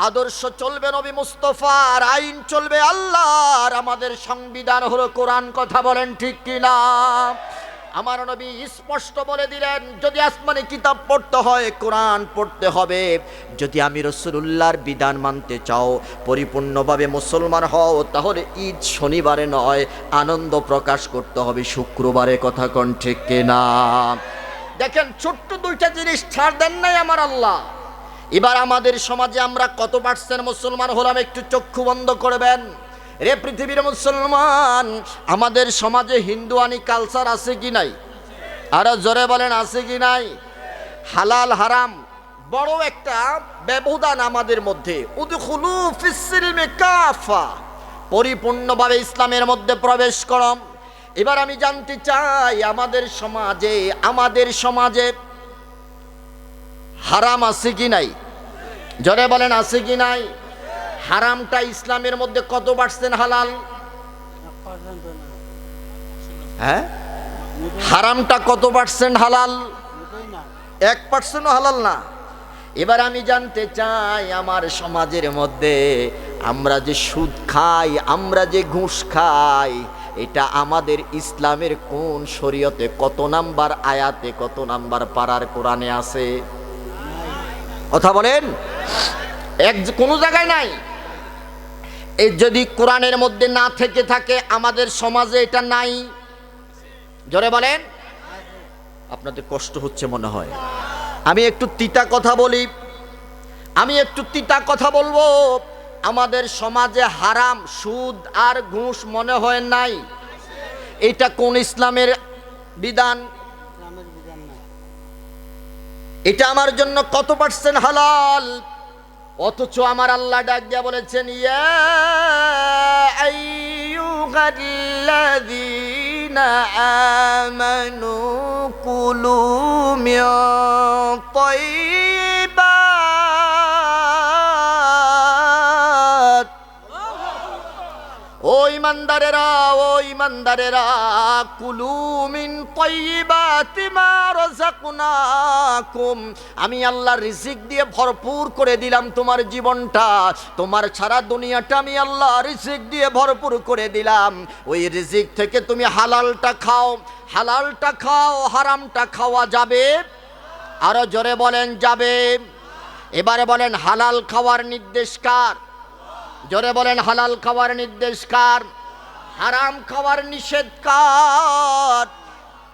আদর্শ চলবে নবী মুস্তাফার, আইন চলবে আল্লাহর। আমাদের সংবিধান হলো কোরআন। কথা বলেন ঠিক কিনা? আমার নবী স্পষ্ট বলে দিলেন, যদি আসমানি কিতাব পড়তে হয় কোরআন পড়তে হবে। যদি আমি রাসূলুল্লাহর বিধান মানতে চাও, পরিপূর্ণভাবে মুসলমান হও, তাহলে ঈদ শনিবারে নয়, আনন্দ প্রকাশ করতে হবে শুক্রবারে। কথা কোন ঠিক কিনা? দেখেন, ছোট্ট দুইটা জিনিস ছাড় দেন নাই আমার আল্লাহ। এবার আমাদের সমাজে আমরা কত পার্সেন্ট মুসলমান হলাম একটু চক্ষু বন্ধ করবেন। রে পৃথিবীর মুসলমান, আমাদের সমাজে হিন্দুয়ানি কালচার আছে কি নাই? আরো জোরে বলেন, আছে কি নাই? হালাল হারাম বড় একটা ব্যবধান আমাদের মধ্যে। উদখুলু ফিস সিলমি কাফা, পরিপূর্ণভাবে ইসলামের মধ্যে প্রবেশ করম। এবার আমি জানতে চাই, আমাদের সমাজে হারাম আছে কি নাই? জোরে বলেন, আছে কি নাই? হারামটা ইসলামের মধ্যে কত পার্সেন্ট হালাল? হ্যাঁ, হারামটা কত পার্সেন্ট হালাল? 1% হালাল না। এবার আমি জানতে চাই, আমার সমাজের মধ্যে আমরা যে সুদ খাই, আমরা যে ঘুষ খাই, এটা আমাদের ইসলামের কোন শরীয়তে, কত নাম্বার আয়াতে, কত নাম্বার পারার কোরআনে আছে? কথা বলেন, কোন জায়গায় নাই। এই যদি কোরআনের মধ্যে না থেকে থাকে, আমাদের সমাজে এটা নাই। জোরে বলেন। আপনাদের কষ্ট হচ্ছে মনে হয়। আমি একটু তিতা কথা বলবো। আমাদের সমাজে হারাম, সুদ আর ঘুষ মনে হয় নাই। এটা কোন ইসলামের বিধান? এটা আমার জন্য কত পার্সেন্ট হালাল? অথচ আমার আল্লাহ ডাক দিয়া বলেছেন, ইয়া আইয়ুহাল্লাযীনা আমানু কুলু মিন তাইয়্যিবাত। ও ইমানদারেরা, কুলু মিন তাইয়্যিবাতি মা রাযাকনাকুম। আমি আল্লাহ রিজিক দিয়ে ভরপুর করে দিলাম তোমার জীবনটা, তোমার সারা দুনিয়াটা আমি আল্লাহ রিজিক দিয়ে ভরপুর করে দিলাম। ওই রিজিক থেকে তুমি হালালটা খাও, হারামটা খাওয়া যাবে? আরো জোরে বলেন, যাবে? এবারে বলেন, হালাল খাওয়ার নির্দেশ কার? জোরে বলেন, হালাল খাওয়ার নির্দেশ কার? হারাম খাওয়ার নিষেধ কার?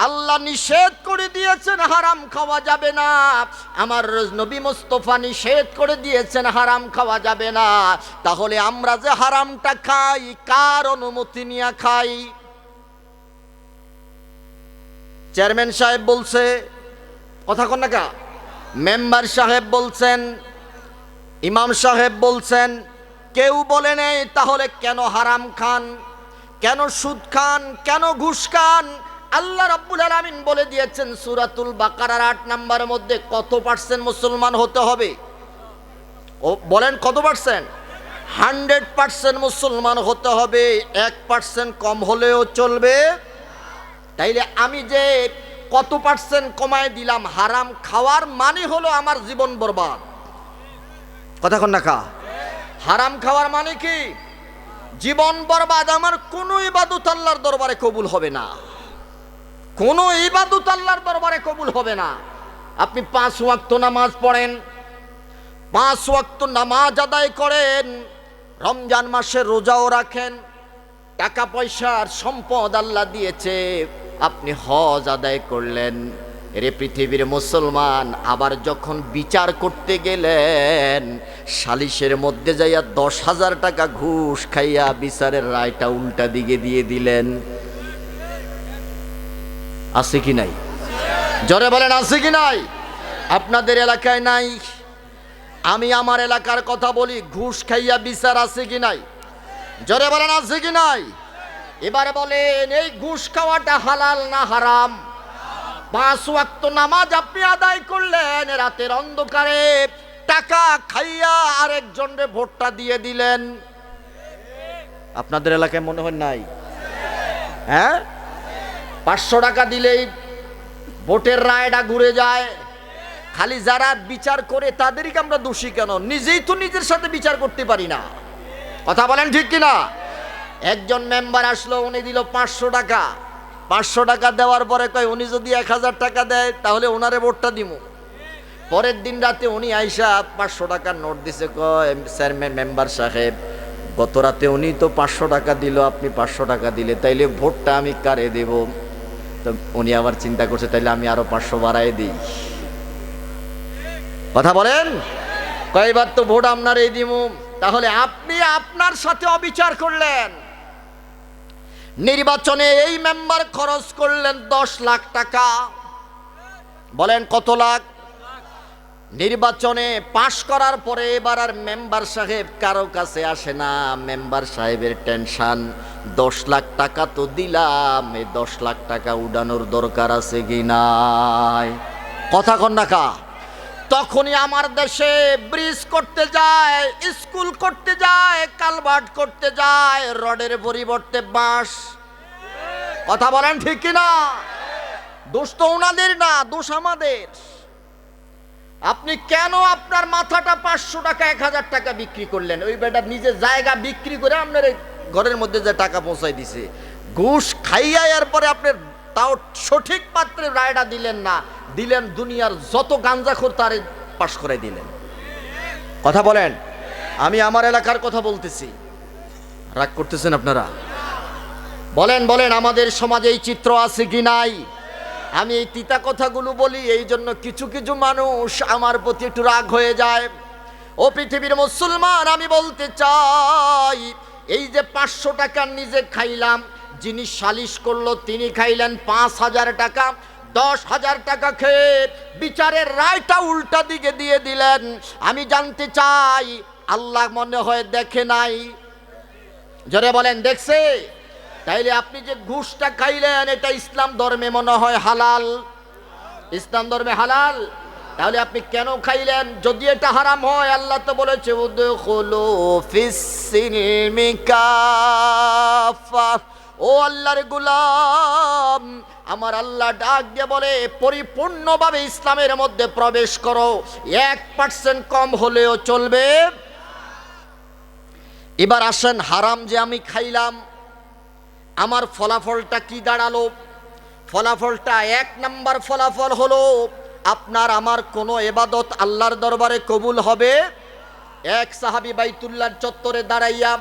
আল্লাহ নিষেধ করে দিয়েছেন হারাম খাওয়া যাবে না, আমার নবী মুস্তাফা নিষেধ করে দিয়েছেন হারাম খাওয়া যাবে না। তাহলে আমরা যে হারামটা খাই, কার অনুমতি নিয়ে খাই? চেয়ারম্যান সাহেব বলছে, কথা কন না কা? মেম্বার সাহেব বলছেন, ইমাম সাহেব বলছেন, কেউ বলে নেই। তাহলে কেন হারাম খান, কেন সুদ খান, কেন ঘুষ খান? আল্লাহ রাব্বুল আলামিন বলে দিয়েছেন সূরাতুল বাকারার 8 নম্বরের মধ্যে কত পার্সেন্ট মুসলমান হতে হবে? ও বলেন কত পার্সেন্ট? 100% মুসলমান হতে হবে। 1% কম হলেও চলবে। তাইলে আমি যে কত পার্সেন্ট কমায় দিলাম, হারাম খাওয়ার মানে হলো আমার জীবন বরবাদ। কথা কন না কা? হারাম খাওয়ার মানে কি? জীবন বরবাদ। আমার কোনো ইবাদত আল্লাহর দরবারে কবুল হবে না, কোনো ইবাদত আল্লাহর দরবারে কবুল হবে না। আপনি 5 ওয়াক্ত নামাজ পড়েন, 5 ওয়াক্ত নামাজ আদায় করেন, রমজান মাসে রোজাও রাখেন, টাকা পয়সার সম্পদ আল্লাহ দিয়েছে, আপনি হজ আদায় করলেন। এরে পৃথিবীর মুসলমান, আবার যখন বিচার করতে গেলেন, সালিশের মধ্যে যাইয়া 10,000 টাকা ঘুষ খাইয়া বিচারের রায়টা উল্টা দিকে দিয়ে দিলেন। আছে কি নাই? জোরে বলেন, আছে কি নাই? আপনাদের এলাকায় নাই? আমি আমার এলাকার কথা বলি, ঘুষ খাইয়া বিচার আছে কি নাই? জোরে বলেন, আছে কি নাই? এবারে বলেন, এই ঘুষ খাওয়াটা হালাল না হারাম? 5 ওয়াক্ত নামাজ আপনি আদায় করলেন, রাতের অন্ধকারে টাকা খাইয়া আরেকজনের ভোটটা দিয়ে দিলেন। আপনাদের এলাকায় মনে হয় নাই? হ্যাঁ, 500 টাকা দিলেই ভোটের রায়টা ঘুরে যায়। খালি যারা বিচার করে তাদেরকে আমরা দোষী কেন? নিজেই তো নিজের সাথে বিচার করতে পারি না। কথা বলেন ঠিক কিনা? একজন মেম্বার আসলো, উনি দিল 500 টাকা। 500 টাকা দেওয়ার পরে কয় উনি যদি 1000 টাকা দেয় তাহলে ওনারে ভোটটা দিমু। পরের দিন রাতে উনি আইসা 500 টাকার নোট দিছে, কয় চেয়ারম্যান মেম্বার সাহেব গত রাতে উনি তো 500 টাকা দিল, আপনি 500 টাকা দিলে, তাইলে ভোটটা আমি কারে দেব? তো উনি আবার চিন্তা করছে তাইলে আমি আরো 500 বাড়াই দিই। কথা বলেন, কয়বার তো ভোট আপনার এই দিমু। তাহলে আপনি আপনার সাথে অবিচার করলেন। নির্বাচনে এই মেম্বার খরচ করলেন 10 লাখ টাকা। বলেন কত লাখ? নির্বাচনে পাশ করার পরে এবার আর মেম্বার সাহেব কারো কাছে আসে না। মেম্বার সাহেবের টেনশন, 10 লাখ টাকা তো দিলাম, এই 10 লাখ টাকা উড়ানোর দরকার আছে কি নাই? কথা কন না কা? তখনই আমার দেশে ব্রিজ করতে যায়, স্কুল করতে যায়, কালভার্ট করতে যায়, রডের পরিবর্তে বাঁশ। কথা বলেন ঠিক কিনা? দোষ তো ওনাদের না, দোষ আমাদের। আপনি কেন আপনার মাথাটা 500 টাকা 1000 টাকা বিক্রি করলেন? ওই বেটা নিজের জায়গা বিক্রি করে আপনার ঘরের মধ্যে যে টাকা পৌঁছাই দিছে, ঘুষ খাইয়া এরপরে আপনার তাও সঠিক পাত্রে রায়টা দিলেন না, দিলেন দুনিয়ার যত গাঞ্জাখোর তারে পাশ করে দিলেন। কথা বলেন, আমি আমার এলাকার কথা বলতেছি, রাগ করতেছেন আপনারা? বলেন বলেন, আমাদের সমাজে এই চিত্র আছে কি নাই? আমি এই তিতা কথাগুলো বলি এই জন্য কিছু কিছু মানুষ আমার প্রতি একটু রাগ হয়ে যায়। ও পৃথিবীর মুসলমান, আমি বলতে চাই, এই যে 500 টাকা নিজে খাইলাম, যিনি সালিশ করলো তিনি খাইলেন 5000 টাকা। 10,000 টাকা খেয়ে বিচারের রায়টা উল্টা দিকে দিয়ে দিলেন। আমি জানতে চাই, আল্লাহ মনে হয় দেখে নাই? জোরে বলেন দেখছে? তাইলে আপনি যে ঘুষটা খাইলেন এটা ইসলাম ধর্মে মনে হয় হালাল? ইসলাম ধর্মে হালাল। তাহলে আপনি কেন খাইলেন? যদি এটা হারাম হয়, আল্লাহ তো বলেছে উদখুলু ফিস-সিলমি কাফা। ও আল্লাহর গোলাম, আমার আল্লাহ ডাক দিয়ে বলে পরিপূর্ণভাবে ইসলামের মধ্যে প্রবেশ করো, 1% কম হলেও চলবে। এবার আসেন, হারাম যে আমি খাইলাম, আমার ফলাফলটা কি দাঁড়ালো? ফলাফলটা 1 নাম্বার ফলাফল হলো আপনার আমার কোনো ইবাদত আল্লাহর দরবারে কবুল হবে। এক সাহাবী বাইতুল্লাহর চত্বরে দাঁড়াইয়া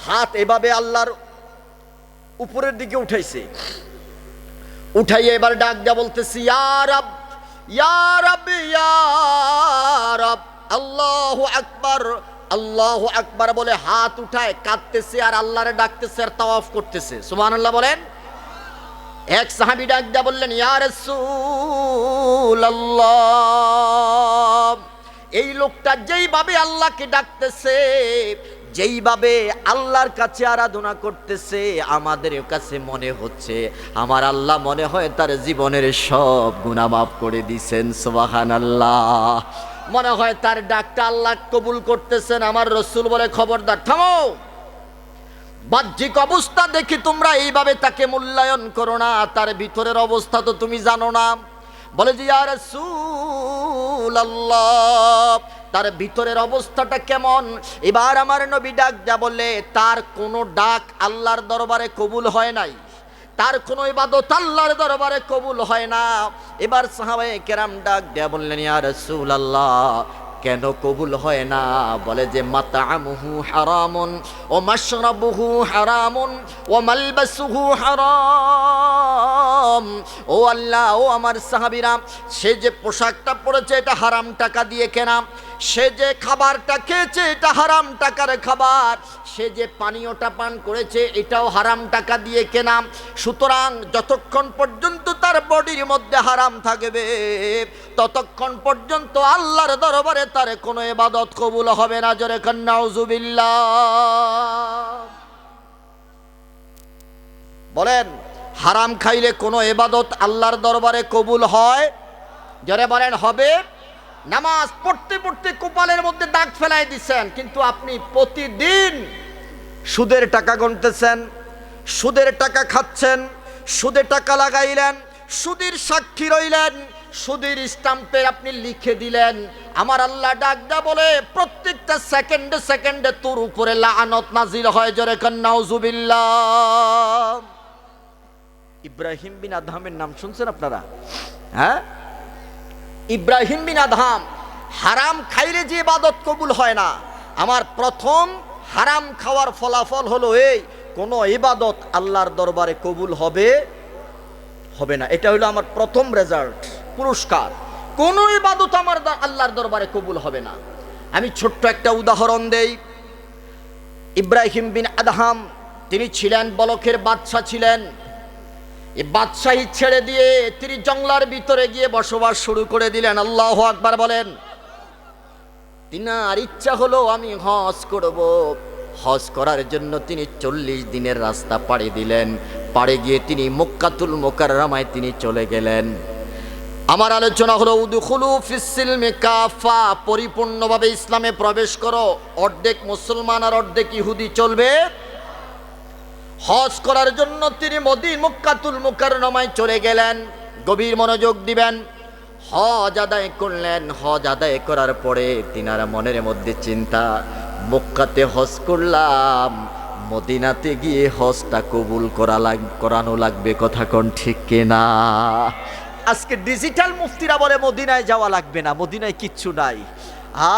হাত এভাবে আল্লাহর উপরের দিকে উঠাইছে, উঠাইয়া এবার ডাক দিয়া বলতেছি, ইয়া রাব ইয়া রাব ইয়া রাব, আল্লাহু আকবার আল্লাহু আকবার বলে হাত উঠায় কাঁদতেছে আর আল্লাহরে ডাকতেছে আর তাওয়াফ করতেছে। সুবহানাল্লাহ বলেন। এক সাহাবী ডাক দিয়া বললেন, ইয়া রাসূলুল্লাহ, এই লোকটা যেইভাবে আল্লাহকে ডাকতেছে, যেইভাবে আল্লাহর কাছে আরাধনা করতেছে, আমাদের কাছে মনে হচ্ছে আমার আল্লাহ মনে হয় তার জীবনের সব গুনাহ মাফ করে দিয়েছেন। সুবহানাল্লাহ। মনে হয় তার ডাকটা আল্লাহ কবুল করতেছেন। আমার রাসূল বলে, খবরদার, থামো, বাহ্যিক অবস্থা দেখি তোমরা এইভাবে তাকে মূল্যায়ন করো না, তার ভিতরের অবস্থা তো তুমি জানো না। বলে যে, ইয়া রাসূলুল্লাহ, তার ভিতরের অবস্থাটা কেমন? এবার আমার নবী ডাক যা বলে, তার কোনো ডাক আল্লাহর দরবারে কবুল হয় নাই, তার কোনো ইবাদত আল্লাহর দরবারে কবুল হয় না। এবার সাহাবায়ে কেরাম ডাক দেয়া বললেন, ইয়া রাসূলুল্লাহ, কেন কবুল হয় না? বলে যে, মাতআমুহু হারামুন ওয়া মাশরাবুহু হারামুন ওয়া মালবাসুহু হারাম। ও আল্লাহ, ও আমার সাহাবীরা, সে যে পোশাকটা পরেছে এটা হারাম টাকা দিয়ে কেনা, সে যে খাবারটা খেয়েছে এটা হারাম টাকার খাবার, সে যে পানীয়টা পান করেছে এটাও হারাম টাকা দিয়ে কেনা। সুতরাং যতক্ষণ পর্যন্ত তার বডির মধ্যে হারাম থাকবে ততক্ষণ পর্যন্ত আল্লাহর দরবারে তার কোনো ইবাদত কবুল হবে না। জোরে কান নাউজুবিল্লাহ। বলেন, হারাম খাইলে কোনো ইবাদত আল্লাহর দরবারে কবুল হয়? জোরে বলেন, হবে? নামাজ পড়তে পড়তে কপালের মধ্যে দাগ ফেলাই দিচ্ছেন, কিন্তু আপনি প্রতিদিন সুদের টাকা গুনতেছেন, সুদের টাকা খাচ্ছেন, সুদে টাকা লাগাইলেন, সুদের সাক্ষী রইলেন, সুদের স্টাম্পে আপনি লিখে দিলেন, আমার আল্লাহ ডাকদা বলে প্রত্যেকটা সেকেন্ডে সেকেন্ডে তোর উপরে লাআনত নাজিল হয়। জোরে কান নাউজুবিল্লাহ। ইব্রাহিম বিন আদহামের নাম শুনছেন আপনারা? হ্যাঁ, ইব্রাহিম বিন আদহাম হারাম খাইলে যে ইবাদত কবুল হয় না, আমার প্রথম হারাম খাওয়ার ফলাফল হলো এই, কোন ইবাদত আল্লাহর দরবারে কবুল হবে না। এটা হলো আমার প্রথম রেজাল্ট, পুরস্কার। কোন ইবাদত আমার আল্লাহর দরবারে কবুল হবে না। আমি ছোট্ট একটা উদাহরণ দেই। ইব্রাহিম বিন আদহাম তিনি ছিলেন বলখের বাদশা ছিলেন। এই বাদশাহী ছেড়ে দিয়ে তিনি জঙ্গলার ভিতরে গিয়ে বসবাস শুরু করে দিলেন। আল্লাহু আকবার বলেন। তিনার ইচ্ছা হলো আমি হজ করব। হজ করার জন্য তিনি 40 দিনের রাস্তা পাড়ি দিলেন। পাড়ে গিয়ে তিনি মক্কাতুল মুকাররমায় তিনি চলে গেলেন। আমার আলোচনা হলো উদখুলু ফিস সিলমি কাফা, পরিপূর্ণভাবে ইসলামে প্রবেশ করো। অর্ধেক মুসলমান আর অর্ধেক ইহুদি চলবে। হজ করার জন্য তিনি মক্কাতুল মুকাররমায় চলে গেলেন। গভীর মনোযোগ দিবেন। হজ আদায় করলেন। হজ আদায় করার পরে তিনার মনের মধ্যে চিন্তা, মক্কাতে হজ করলাম, মদিনাতে গিয়ে হজটা কবুল করানো লাগবে। কথা কোন ঠিক কিনা? আজকে ডিজিটাল মুফতিরা বলে মদিনায় যাওয়া লাগবে না, মদিনায় কিচ্ছু নাই।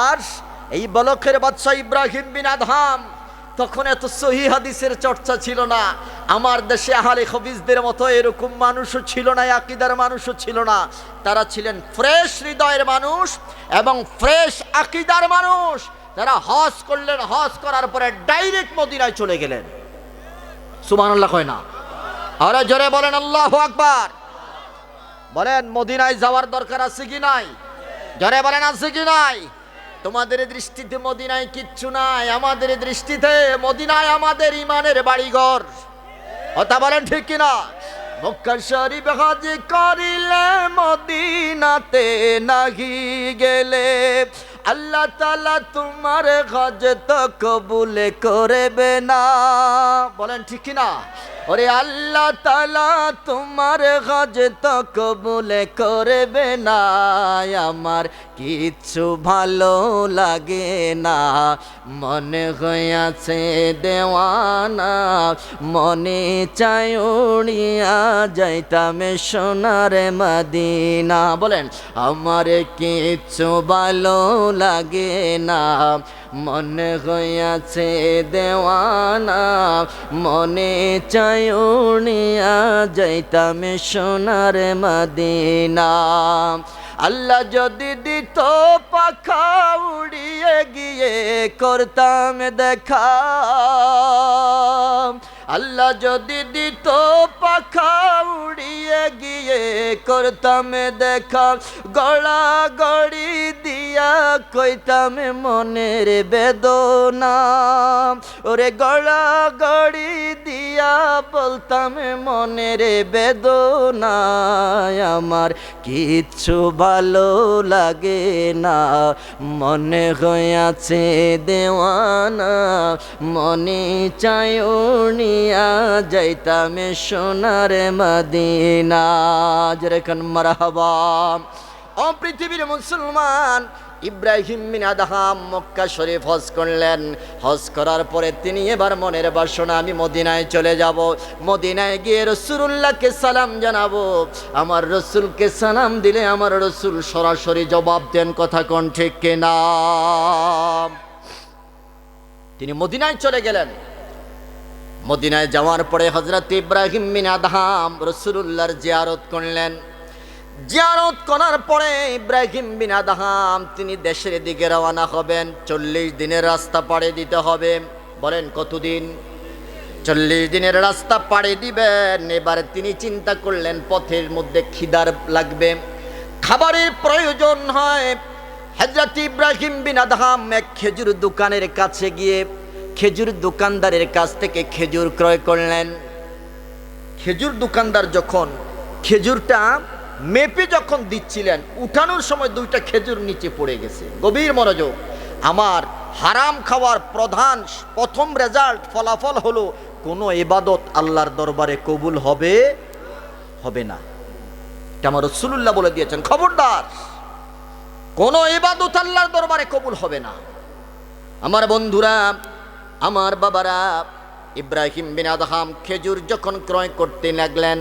আর এই বলখের বাদশা ইব্রাহিম বিন আদহাম, তখন এত সহিহ হাদিসের চর্চা ছিল না। আমার দেশে আহলে হাদিসদের মতো এরকম মানুষও ছিল না, আকীদার মানুষও ছিল না। তারা ছিলেন ফ্রেশ হৃদয়ের মানুষ এবং ফ্রেশ আকীদার মানুষ। তারা হজ করলেন, হজ করার পরে ডাইরেক্ট মদিনায় চলে গেলেন। সুবহানাল্লাহ কয় না? আরে জোরে বলেন আল্লাহু আকবার। বলেন মদিনায় যাওয়ার দরকার আছে কি নাই? জোরে বলেন আছে কি নাই? তোমাদের দৃষ্টিতে মদিনায় কিচ্ছু নাই, আমাদের দৃষ্টিতে মদিনায় আমাদের ইমানের বাড়িঘর। কথা বলেন ঠিক কিনা? মক্কা শরীফ হজ করিলে মদিনাতে নাহি গেলে আল্লাহ তাআলা তোমার হজ তো কবুল করবে না। বলেন ঠিক কিনা? ওরে আল্লাহ তাআলা তোমার হজ তো কবুল করবে না। আমার কিচ্ছু ভালো লাগে না, মনে হইয়াছে দেওয়ানা, মনে চাই উড়িয়া যাইতাম সোনার মদিনা। বলেন আমার কিচ্ছু ভালো লাগে না, মনে হইয়াছে দেওয়ানা, মনে চাই উড়িয়া যাইতাম সোনার মদিনা। আল্লাহ যদি দিত পাখা উড়িয়ে গিয়ে করতাম দেখা, আল্লাহ যদি দিত পাখা উড়িয়ে গিয়ে করতাম দেখা, গড়া গড়ি দিয়া কইতাম মনের বেদনা। ওরে গড়া গড়ি দিয়া বলতাম মনের বেদনা। আমার কিচ্ছু ভালো লাগে না, মনে হইয়াছে দেওয়ানা, মনে চাই উড়িয়া যাইতাম সোনার মদিনা। যেরকম মারহাবা। ও পৃথিবীর মুসলমান, ইব্রাহিম বিন আদহাম মক্কা শরীফ হজ করলেন। হজ করার পরে তিনি এবার মনের বাসনা, আমি মদিনায় চলে যাব, মদিনায় গিয়ে রাসূলুল্লাহকে সালাম জানাবো। আমার রাসূলকে সালাম দিলে আমার রাসূল সরাসরি জবাব দেন। কথা কোন ঠিক কিনা? তিনি মদিনায় চলে গেলেন। মদিনায় যাওয়ার পরে হযরত ইব্রাহিম বিন আদহাম রাসূলুল্লাহর জিয়ারত করলেন। জিয়ারত করার পরে ইব্রাহিম বিন আদহাম তিনি দেশের দিকে রওনা হবেন। 40 দিনের রাস্তা পাড়ি দিতে হবে। বলেন কতদিন? 40 দিনের রাস্তা পাড়ি দিবেন। এবারে তিনি চিন্তা করলেন পথের মধ্যে খিদার লাগবে, খাবারের প্রয়োজন হয়। হযরত ইব্রাহিম বিন আদহাম এক খেজুর দোকানের কাছে গিয়ে খেজুর দোকানদারের কাছ থেকে খেজুর ক্রয় করলেন। খেজুর দোকানদার যখন খেজুরটা মেপে যখন দিচ্ছিলেন, উঠানোর সময় 2টা খেজুর নিচে পড়ে গেছে। গভীর মনোযোগ। আমার হারাম খাওয়ার প্রথম রেজাল্ট, ফলাফল হলো কোনো ইবাদত আল্লাহর দরবারে কবুল হবে না। এটা আমার রাসূলুল্লাহ বলে দিয়েছেন। খবরদার, কোন ইবাদত আল্লাহর দরবারে কবুল হবে না। আমার বন্ধুরা, আমার বাবারা, ইব্রাহিম বিন আদহাম খেজুর যখন ক্রয় করতে লাগলেন,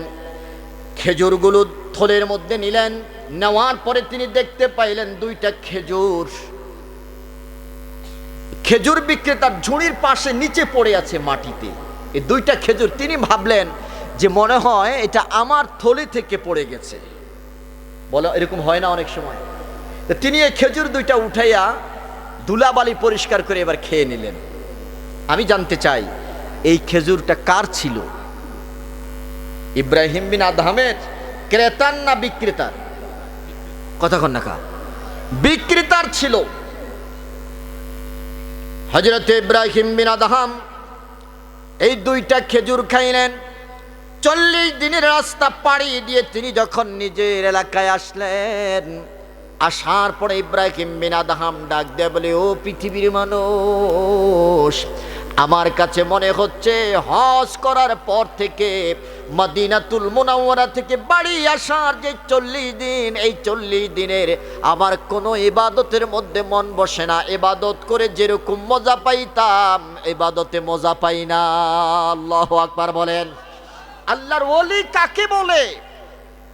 খেজুরগুলো থলের মধ্যে নিলেন। নেওয়ার পরে তিনি দেখতে পাইলেন দুইটা খেজুর খেজুর বিক্রেতার ঝুড়ির পাশে নিচে পড়ে আছে মাটিতে। এই দুইটা খেজুর তিনি ভাবলেন যে মনে হয় এটা আমার থলি থেকে পড়ে গেছে। বলো, এরকম হয় না অনেক সময়? তো তিনি এই খেজুর দুইটা উঠাইয়া ধুলাবালি পরিষ্কার করে এবার খেয়ে নিলেন। আমি জানতে চাই এই খেজুরটা কার ছিল? ইব্রাহিম বিন আদহামের, ক্রেতার না বিক্রেতার? কথা কন না কা? বিক্রেতার ছিল। হযরত ইব্রাহিম বিন আদহাম এই দুইটা খেজুর খাইলেন। 40 দিনের রাস্তা পাড়ি দিয়ে তিনি যখন নিজের এলাকায় আসলেন, আসার পরে ইব্রাহিম বিন আদহাম ডাক দিয়ে বলে, ও পৃথিবীর মানুষ, আমার কাছে মনে হচ্ছে হজ করার পর থেকে মদিনাতুল মুনাওয়ারা থেকে বাড়ি আসার যে 40 দিন, এই 40 দিনের আমার কোনো ইবাদতের মধ্যে মন বসে না। ইবাদত করে যেরকম মজা পাইতাম, ইবাদতে মজা পাই না। আল্লাহু আকবার বলেন। আল্লাহর ওলি কাকে বলে?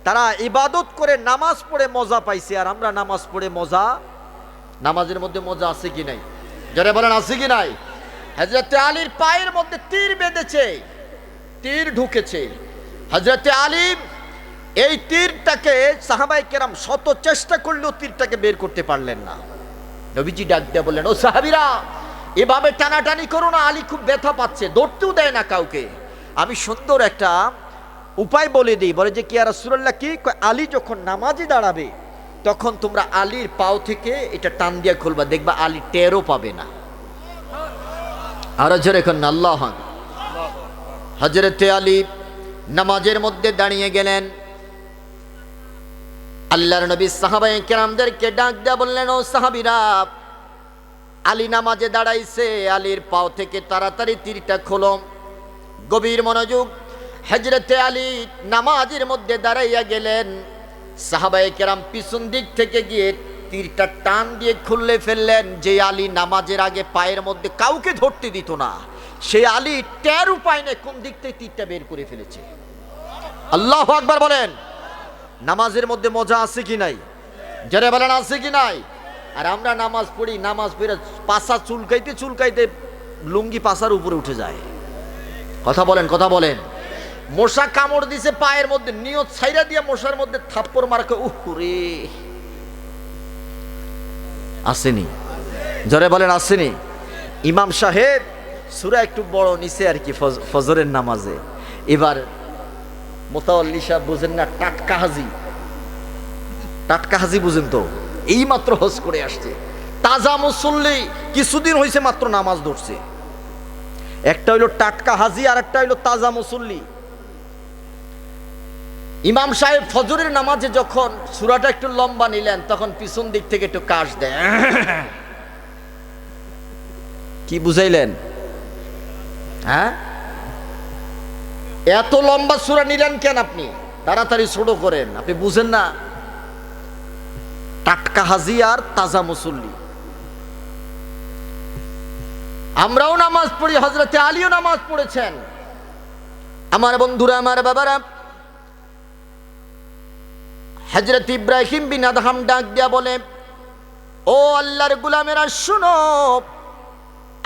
তারা ইবাদত করে নামাজ পড়ে মজা পাইছে, আর আমরা নামাজ পড়ে মজা, নামাজের মধ্যে মজা আছে কি নাই? যারা বলেন আছে কি নাই? হযরত আলীর পায়ের মধ্যে তীর বেঁধেছে, তীর ঢুকেছে। হযরত আলী এই তীরটাকে, সাহাবায়ে কেরাম শত চেষ্টা করলেও তীরটাকে বের করতে পারলেন না। নবীজি ডাক দিয়ে বললেন, ও সাহাবীরা, এভাবে টানাটানি করো না, আলী খুব ব্যথা পাচ্ছে, ধরতেও দেয় না কাউকে। আমি সুন্দর একটা উপায় বলে দিই। বলে যে কি ইয়া রাসূলুল্লাহ, কি? আলী যখন নামাজে দাঁড়াবে তখন তোমরা আলীর পাও থেকে এটা টান দিয়ে খুলবা, দেখবা আলী টেরও পাবে না। আরো জোরে এখন আল্লাহু আকবার। হযরত আলী নামাজের মধ্যে দাঁড়িয়ে গেলেন। আল্লাহর নবী সাহাবায়ে কেরামদেরকে ডাক দিয়ে বললেন, ও সাহাবীরা, আলী নামাজে দাঁড়াইছে, আলীর পাও থেকে তাড়াতাড়ি তীরটা খোলো। গভীর মনোযোগ। হযরত আলী নামাজের মধ্যে দাঁড়াইয়া গেলেন। সাহাবায়ে কেরাম পিছন দিক থেকে গিয়ে তীরটা টান দিয়ে খুললে ফেললেন। যে আলী নামাজের আগে পায়ের মধ্যে কাউকে ধরতে দিত না, সেই আলী টের উপায় নেই কোন দিক থেকে তীরটা বের করে ফেলেছে। আল্লাহু আকবার বলেন। নামাজের মধ্যে মজা আছে কি নাই? যারা বলেন আছে কি নাই? আর আমরা নামাজ পড়ি, নামাজ পড়ে পাছা চুলকাইতে চুলকাইতে লুঙ্গি পাছার উপরে উঠে যায়। কথা বলেন, কথা বলেন। মশা কামড় দিছে পায়ের মধ্যে, নিয়ত ছাইরা দিয়ে মশার মধ্যে থাপ্পড় মারকে, উহরে আসেনি? জোরে বলেন আসেনি? ইমাম সাহেব সূরা একটু বড় নিচে আর কি ফজরের নামাজে। এবার মুতাওয়াল্লি সাহেব বুঝেন না, টাটকা হাজি, টাটকা হাজি বুঝেন তো, এই মাত্র হজ করে আসছে, তাজা মুসল্লি, কিছুদিন হয়েছে মাত্র নামাজ ধরছে। একটা হইলো টাটকা হাজি আর একটা হইলো তাজা মুসল্লি। ইমাম সাহেব ফজরের নামাজে যখন সূরাটা একটু লম্বা নিলেন, তখন পিছন দিক থেকে একটু কাশ দেয়। কি বুঝাইলেন? হ্যাঁ, এত লম্বা সূরা নিলেন কেন আপনি? তাড়াতাড়ি ছোট করেন, আপনি বুঝেন না? টাটকা হাজি আর তাজা মুসল্লি। আমরাও নামাজ পড়ি, হযরত আলীও নামাজ পড়েছেন। আমার বন্ধুরা, আমার বাবারা, হযরত ইব্রাহিম বিন আদহাম ডাক দিয়া বলে, ও আল্লাহর গোলামেরা শুনো,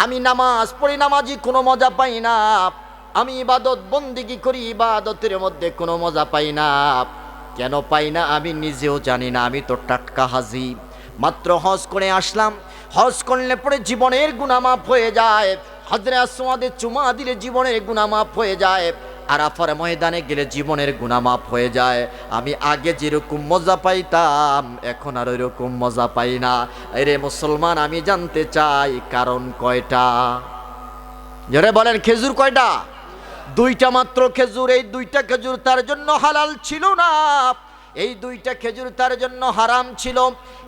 আমি নামাজ পড়ি, নামাজি কোনো মজা পাই না। আমি ইবাদত বন্দেগী করি, ইবাদতের মধ্যে কোনো মজা পাই না। কেন পাই না আমি নিজেও জানি না। আমি তো টাটকা হাজি, মাত্র হজ করে আসলাম। হজ করলে পরে জীবনের গুনাহ মাফ হয়ে যায়। হজরে আসওয়াদে চুমা দিলে জীবনের গুনাহ মাফ হয়ে যায়। আরাফার ময়দানে গেলে জীবনের গুনাহ মাফ হয়ে যায়। আমি আগে যেরকম মজা পাইতাম, এখন আর ওইরকম মজা পাই না। আরে মুসলমান, আমি জানতে চাই কারণ কয়টা? যারা বলেন খেজুর কয়টা? দুইটা মাত্র খেজুর। এই দুইটা খেজুর তার জন্য হালাল ছিল না, এই দুইটা খেজুর তার জন্য হারাম ছিল।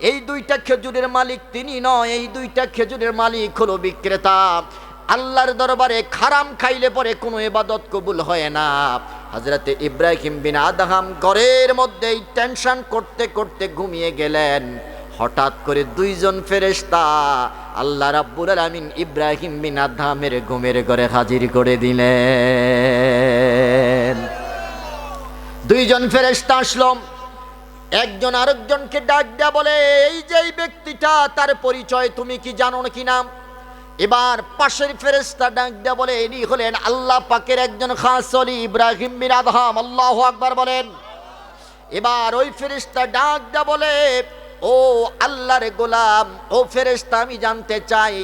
এই দুইটা খেজুরের মালিক তিনি নয়, এই দুইটা খেজুরের মালিক হলো বিক্রেতা। আল্লাহর দরবারে হারাম খাইলে পরে কোনো ইবাদত কবুল হয় না। হযরতে ইব্রাহিম বিন আদহাম ঘরের মধ্যেই টেনশন করতে করতে ঘুমিয়ে গেলেন। হঠাৎ করে দুইজন ফেরেশতা আল্লাহ রাব্বুল আলামিন ইব্রাহিম বিন আদহামের ঘুমের ঘরে হাজির করে দিলেন। দুইজন ফেরেশতা আসলো, একজন আরেকজনকে ডাক দেয়া বলে, এই যে এই ব্যক্তিটা, তার পরিচয় তুমি কি জানো নাকি না? এবার পাশের ফেরেশতা ডাক দেয়া বলে, ইনি হলেন আল্লাহ পাকের একজন খাস ওলি ইব্রাহিম বিন আদহাম। আল্লাহু আকবার বলেন। এবার ওই ফেরেশতা ডাক দেয়া বলে, ও আল্লাহর গোলাম, ও ফেরেশতা, আমি জানতে চাই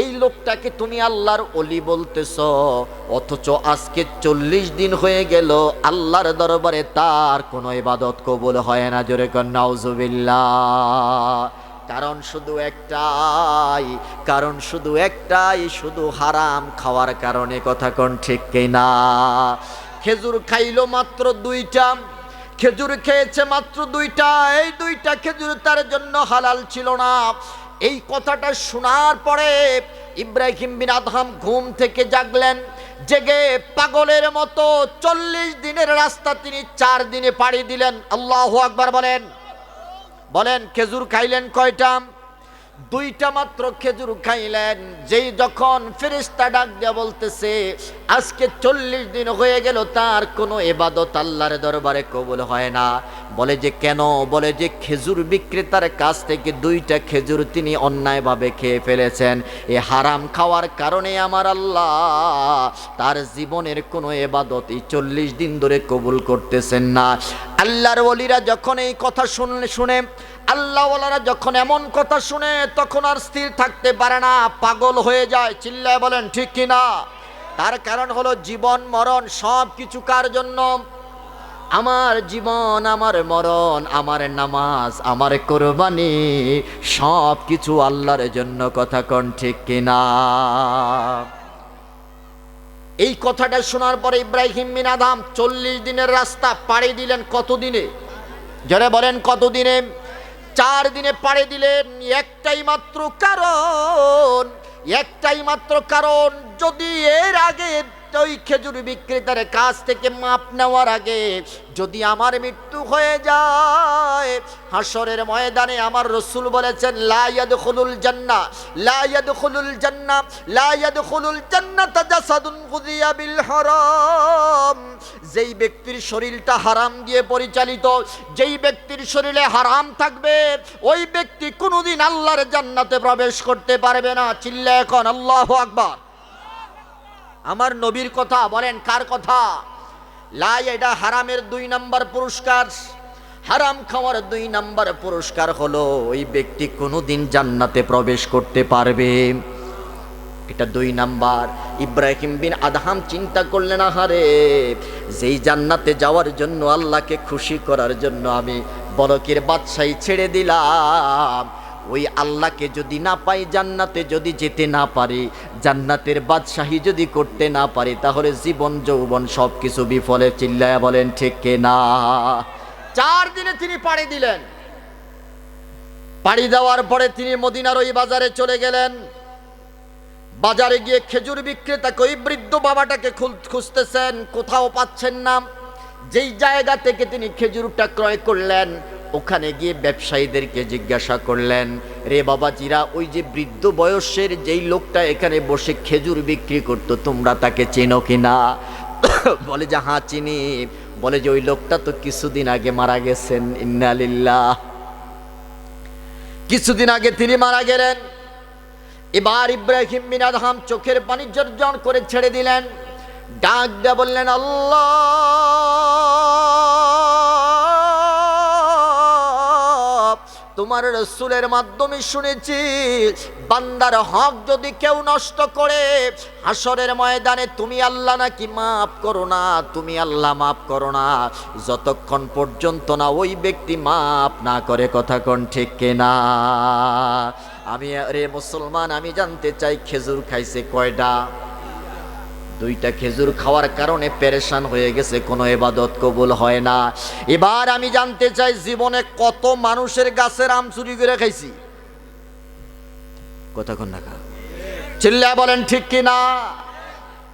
এই লোকটাকে তুমি আল্লাহর ওলি বলতেছো, অথচ আজকে 40 দিন হয়ে গেল আল্লাহর দরবারে তার কোনো ইবাদত কবুল হয় না। জোরে কর নাউজুবিল্লাহ। কারণ শুধু একটাই, শুধু হারাম খাওয়ার কারণে। কথা কোন ঠিক কিনা? খেজুর খাইলো মাত্র 2টা, খেজুর খেয়েছে মাত্র 2টা, এই 2টা খেজুর তার জন্য হালাল ছিল না। এই কথাটা শোনার পরে ইব্রাহিম বিন আদহাম ঘুম থেকে জাগলেন। জেগে পাগলের মতো 40 দিনের রাস্তা তিনি 4 দিনে পাড়ি দিলেন। আল্লাহু আকবার বলেন। বলেন, খেজুর খাইলেন কয়টা? 2টা মাত্র খেজুর খাইলেন। যেই যখন ফেরেশতা ডাক দিয়া বলতেছে আজকে 40 দিন হয়ে গেল তার কোনো ইবাদত আল্লাহর দরবারে কবুল হয় না। বলে যে কেন? বলে যে খেজুর বিক্রেতার কাছ থেকে 2টা খেজুর তিনি অন্যায়ভাবে খেয়ে ফেলেছেন। এই হারাম খাওয়ার কারণে আমার আল্লাহ তার জীবনের কোনো ইবাদত এই 40 দিন ধরে কবুল করতেছেন না। আল্লাহর ওলিরা যখন এই কথা শুনে, আল্লাহওয়ালারা যখন এমন কথা শুনে, তখন আর স্থির থাকতে পারে না, পাগল হয়ে যায়। চিল্লায় বলেন ঠিক কিনা? তার কারণ হলো জীবন মরণ সব কিছু কার জন্য? আমার জীবন, আমার মরণ, আমার নামাজ, আমার কোরবানি সব কিছু আল্লাহর জন্য। কথা কোন ঠিক কিনা? এই কথাটা শোনার পরে ইব্রাহিম বিন আদহাম 40 দিনের রাস্তা পাড়ি দিলেন। কত দিনে? যারা বলেন কত দিনে? 4 দিনে পাড়ি দিলেন। একটাই মাত্র কারণ, যদি এর আগে ওই খেজুর বিক্রেতার কাছ থেকে মাপ নেওয়ার আগে যদি আমার মৃত্যু হয়ে যায়, হাসরের ময়দানে আমার রাসূল বলেছেন লা ইয়াদখুলুল জান্নাতা জাসাদুন গুযিয়া বিল হারাম। যেই ব্যক্তির শরীরটা হারাম দিয়ে পরিচালিত, যেই ব্যক্তির শরীরে হারাম থাকবে, ওই ব্যক্তি কোনোদিন আল্লাহর জান্নাতে প্রবেশ করতে পারবে না। চিল্লায় এখন আল্লাহু আকবার। আমার নবীর কথা। বলেন কার কথা? এটা হারামের 2 নাম্বার পুরস্কার। হারাম খাওয়ার 2 নাম্বার পুরস্কার হলো ওই ব্যক্তি কোনোদিন জান্নাতে প্রবেশ করতে পারবে। এটা 2 নাম্বার। ইব্রাহিম বিন আদহাম চিন্তা করলেন, আহারে, যেই জান্নাতে যাওয়ার জন্য, আল্লাহকে খুশি করার জন্য আমি বলকের বাদশাহী ছেড়ে দিলাম, ওই আল্লাহকে যদি না পাই, জান্নাতে যদি যেতে না পারি, জান্নাতের বাদশাহী যদি করতে না পারি, তাহলে জীবন যৌবন সব কিছু বিফলে। চিল্লায়া বলেন ঠিক কিনা? 4 দিনে তিনি পাড়ি দিলেন। পাড়ি দেওয়ার পরে তিনি মদিনার ওই বাজারে চলে গেলেন। বাজারে গিয়ে খেজুর বিক্রেতাকে, ওই বৃদ্ধ বাবাটাকে খুঁজতেছেন, কোথাও পাচ্ছেন না। যেই জায়গা থেকে তিনি খেজুরটা ক্রয় করলেন, ওখানে গিয়ে ব্যবসায়ীদেরকে জিজ্ঞাসা করলেন, রে বাবাজিরা, ওই যে বৃদ্ধ বয়সের যেই লোকটা এখানে বসে খেজুর বিক্রি করতো, তোমরা তাকে চেনো কিনা? বলে যে হ্যাঁ চিনি। বলে যে ওই লোকটা তো কিছুদিন আগে মারা গেছেন। ইন্না লিল্লাহ। কিছুদিন আগে তিনি মারা গেলেন। এবার ইব্রাহিম বিন আদহাম চোখের পানি জর্জর করে ছেড়ে দিলেন। ডাক দিয়ে বললেন, আল্লাহ, তোমার রাসূলের মাধ্যমে শুনেছি, বান্দার হক যদি কেউ নষ্ট করে, হাসরের ময়দানে তুমি আল্লাহ নাকি মাফ করো না, তুমি আল্লাহ মাফ করো না, যতক্ষণ পর্যন্ত না ওই ব্যক্তি মাফ না করে। কথা কোন ঠিক কিনা? আমি রে মুসলমান, আমি জানতে চাই খেজুর খাইছে কয়টা? 2টা খেজুর খাওয়ার কারণে পেরেশান হয়ে গেছে, কোনো ইবাদত কবুল হয় না। এবার আমি জানতে চাই, জীবনে কত মানুষের গাছের আম চুরি করে খাইছি? কথা কোন না? চিল্লায় বলেন ঠিক কিনা?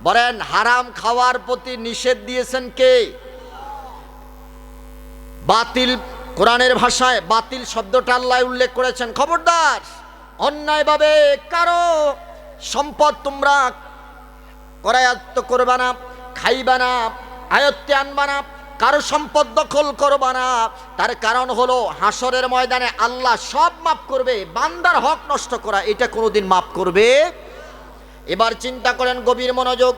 বলেন হারাম খাওয়ার প্রতি নিষেধ দিয়েছেন কে? বাতিল, কোরআনের ভাষায় বাতিল শব্দটা আল্লাহ উল্লেখ করেছেন। খবরদার অন্যায়ভাবে কারো সম্পদ তোমরা করায়ত্ত করবা না, খাইবা না, আয়ত্তে আনবা না, কারো সম্পদ দখল করবা না। তার কারণ হলো হাসরের ময়দানে আল্লাহ সব মাফ করবে, বান্দার হক নষ্ট করা এটা কোনোদিন মাফ করবে। এবার চিন্তা করেন, গভীর মনোযোগ।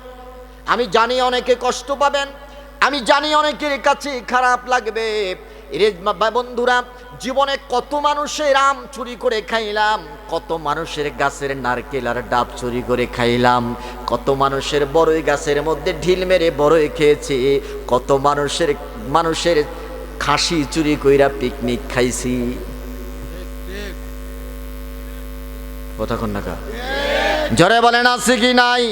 আমি জানি অনেকে কষ্ট পাবেন, আমি জানি অনেকের কাছে খারাপ লাগবে। রে বন্ধুরা, জীবনে কত মানুষের আম চুরি করে খাইলাম, কত মানুষের গাছের নারকেল আর ডাব চুরি করে খাইলাম, কত মানুষের বড়ই গাছের মধ্যে ঢিল মেরে বড়ই খেয়েছি, কত মানুষের খাসি চুরি কইরা পিকনিক খাইছি। কথা কন না কা? জোরে বলেন আছে কি নাই?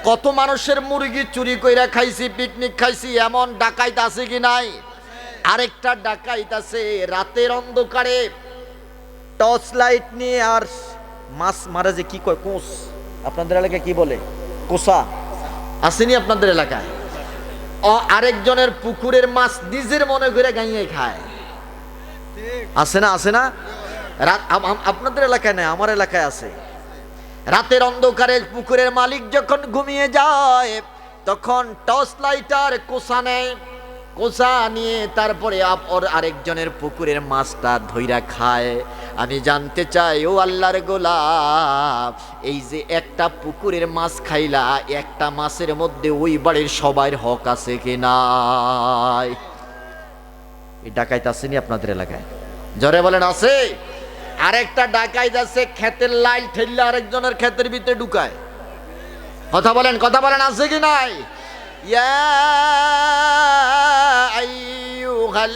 কত মানুষের মুরগি চুরি কইরা খাইছি, পিকনিক খাইছি। এমন ডাকাইত আছে কি নাই? আরেকটা ডাকাইত আছে রাতের অন্ধকারে টর্চ লাইট নিয়ে আর মাছ মারা, যে কি কয় কোষ, আপনাদের এলাকায় কি বলে? কোষা আসেনি আপনাদের এলাকায়? আরেকজনের পুকুরের মাছ নিজের মনে করে গাইয়ে খায়। আছে না? আছে না? আপনাদের এলাকায় নাই, আমার এলাকায় আছে। রাতের অন্ধকারে পুকুরের মালিক যখন ঘুমিয়ে যায় তখন টর্চ লাইটার কোষা নেয়, কোষা নিয়ে তারপরে আরেকজনের পুকুরের মাছটা ধইরা খায়। আমি জানতে চাই, ও আল্লাহর গোলাম, এই যে একটা পুকুরের মাছ খাইলা, একটা মাছের মধ্যে ওই বাড়ির সবার হক আছে কি নাই? এই ডাকাইত আসেনি আপনাদের এলাকায়? জোরে বলেন আছে? আরেকটা ডাকাইত আছে ক্ষেতের লাইল ঠেললে আরেকজনের ক্ষেতের ভিতরে ঢুকায়। কথা বলেন, কথা বলেন আছে কি নাই? ইয়া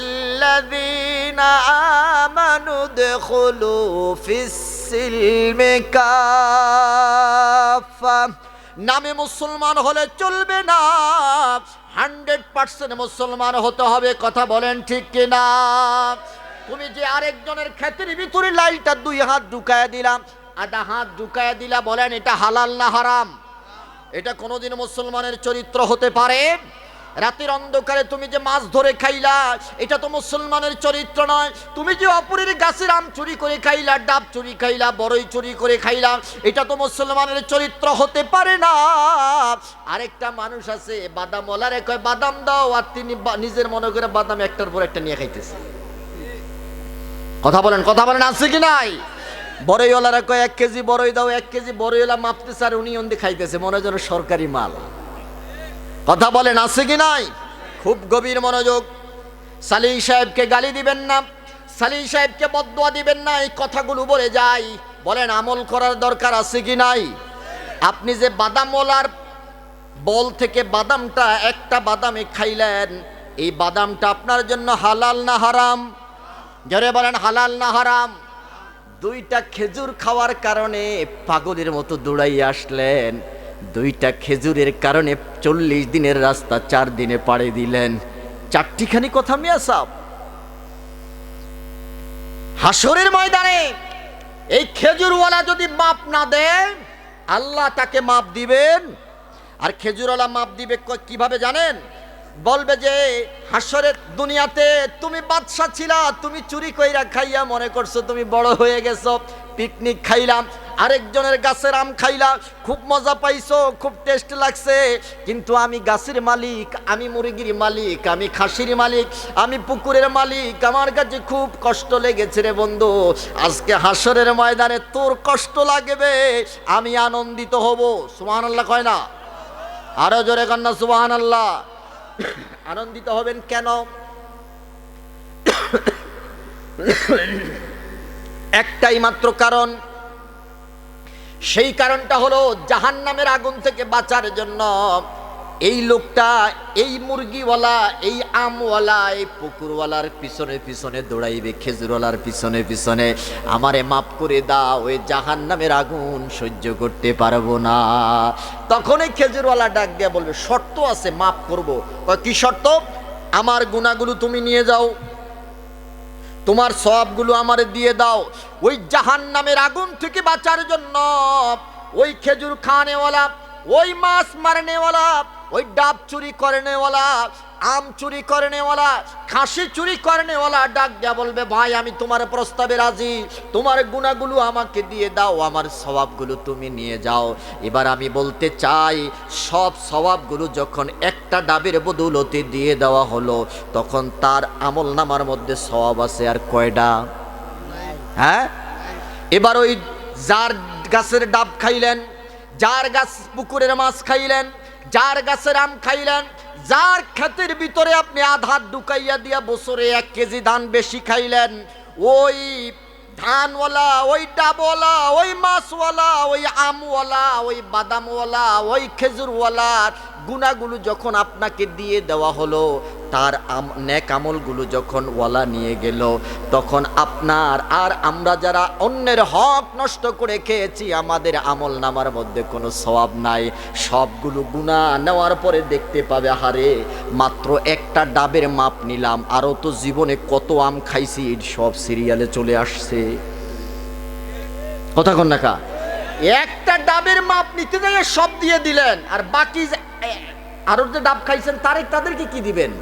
আইয়ুহাল্লাযীনা আমানু দুখুলু ফিস-সিলমি কাফা। নামে মুসলমান হলে চলবে না, 100% মুসলমান হতে হবে। কথা বলেন ঠিক কিনা? তুমি যে আরেকজনের ক্ষেতের ভিতরে লাইলটা 2 হাত ঢুকায়া দিলাম, আধা হাত ঢুকায়া দিলা, বলেন এটা হালাল না হারাম? এটা কোনোদিন মুসলমানের চরিত্র হতে পারে? রাতের অন্ধকারে তুমি যে মাছ ধরে খাইলা, এটা তো মুসলমানের চরিত্র নয়। তুমি যে অপরের গাছের আম চুরি করে খাইলা, ডাব চুরি খাইলা, বড়ই চুরি করে খাইলা, এটা তো মুসলমানের চরিত্র হতে পারে না। আরেকটা মানুষ আছে বাদামওয়ালারে কয় বাদাম দাও, আর তিনি নিজের মনে করে বাদাম একটার পর একটা নিয়ে খাইতেছে। কথা বলেন, কথা বলেন আছে কি নাই? বড়ইওয়ালারা কয় 1 কেজি বড়ই দাও, 1 কেজি বড়ইওয়ালা মাপতেছে আর উনি অন্দি খাইতেছে, মনে হয় যেন সরকারি মাল। কথা বলেন আছে কি নাই? খুব গভীর মনোযোগ। সালিহ সাহেবকে গালি দিবেন না, সালিহ সাহেবকে বদদুয়া দিবেন না, এই কথাগুলো বলে যাই। বলেন আমল করার দরকার আছে কি নাই? আপনি যে বাদামওয়ালার বল থেকে বাদামটা একটা বাদামে খাইলেন, এই বাদামটা আপনার জন্য হালাল না হারাম? যারা বলেন হালাল না হারাম? 2টা খেজুর খাওয়ার কারণে পাগলের মতো দৌড়াইয়া আসলেন, 2টা খেজুরের কারণে 40 দিনের রাস্তা 4 দিনে পাড়ি দিলেন। 4টিখানি কথা মিয়া সাহেব। হাসরের ময়দানে এই খেজুরওয়ালা যদি মাপ না দেয়, আল্লাহ তাকে মাপ দিবেন। আর খেজুরওয়ালা মাপ দিবে কিভাবে জানেন? বলবে যে হাসরের দুনিয়াতে তুমি বাদশা ছিলা, তুমি চুরি কইরা খাইয়া মনে করছো তুমি বড় হয়ে গেছো, পিকনিক খাইলাম, আরেকজনের গাছের আম খাইলা, খুব মজা পাইছো, খুব টেস্ট লাগছে, কিন্তু আমি গাছের মালিক, আমি মুরগির মালিক, আমি খাসির মালিক, আমি পুকুরের মালিক, আমার কাছে খুব কষ্ট লেগেছে রে বন্ধু। আজকে হাসরের ময়দানে তোর কষ্ট লাগবে, আমি আনন্দিত হব। সুবহানাল্লাহ কয় না? আরো জোরে কান্না সুবহানাল্লাহ। আনন্দিত হবেন কেন? একটাই মাত্র কারণ, সেই কারণটা হলো জাহান্নামের আগুন থেকে বাঁচার জন্য এই লোকটা, এই মুরগিওয়ালা, এই আমওয়ালা, এই পুকুরওয়ালার পিছনে পিছনে দৌড়াইবে, খেজুরওয়ালার পিছনে পিছনে, আমারে মাফ করে দাও, ওই জাহান্নামের আগুন সহ্য করতে পারবো না। তখন এই খেজুরওয়ালা ডাক দিয়া বলবে শর্ত আছে, মাফ করবো। কি শর্ত? আমার গুনাহগুলো তুমি নিয়ে যাও, তোমার সওয়াবগুলো আমারে দিয়ে দাও। ওই জাহান্নামের আগুন থেকে বাঁচার জন্য ওই খেজুর খানেওয়ালা, ওই মাছ মারনেওয়ালা, ওই ডাব চুরি করনেওয়ালা, আম চুরি করনেওয়ালা, খাসি চুরি করনেওয়ালা ডাক দেয়া বলবে, ভাই আমি তোমার প্রস্তাবে রাজি, তোমার গুনাহগুলো আমাকে দিয়ে দাও, আমার সওয়াবগুলো তুমি নিয়ে যাও। এবার আমি বলতে চাই, সব সওয়াবগুলো যখন একটা ডাবের বদৌলতে দিয়ে দেওয়া হলো, তখন তার আমল নামার মধ্যে সওয়াব আছে আর কয়টা? হ্যাঁ, এবার ওই যার গাছের ডাব খাইলেন, যার গাছ পুকুরের মাছ খাইলেন, যার গাছের আম খাইলেন, যার ক্ষেতের ভিতরে আপনি আধার ঢুকাইয়া দিয়া বছরে 1 কেজি ধান বেশি খাইলেন, ওই ধানওয়ালা, ওই ডাবওয়ালা, ওই মাছওয়ালা, ওই আমওয়ালা, ওই বাদামওয়ালা, ওই খেজুরওয়ালা গুনাহগুলো যখন আপনাকে দিয়ে দেওয়া হলো, তার নেক আমলগুলো যখন ওয়ালা নিয়ে গেল, তখন আপনার আর আমরা যারা অন্যের হক নষ্ট করে খেয়েছি, আমাদের আমল নামার মধ্যে কোনো সওয়াব নাই। সবগুলো গুনাহ নেওয়ার পরে দেখতে পাবে, হারে মাত্র একটা ডাবের মাপ নিলাম, আরও তো জীবনে কত আম খাইছি সব সিরিয়ালে চলে আসছে। কথা কন না কা? একটা ডাবের মাপ নিতে গিয়ে সব দিয়ে দিলেন, আর বাকি আরো যে ডাব খাইছেন তাদেরকে কি দিবেন?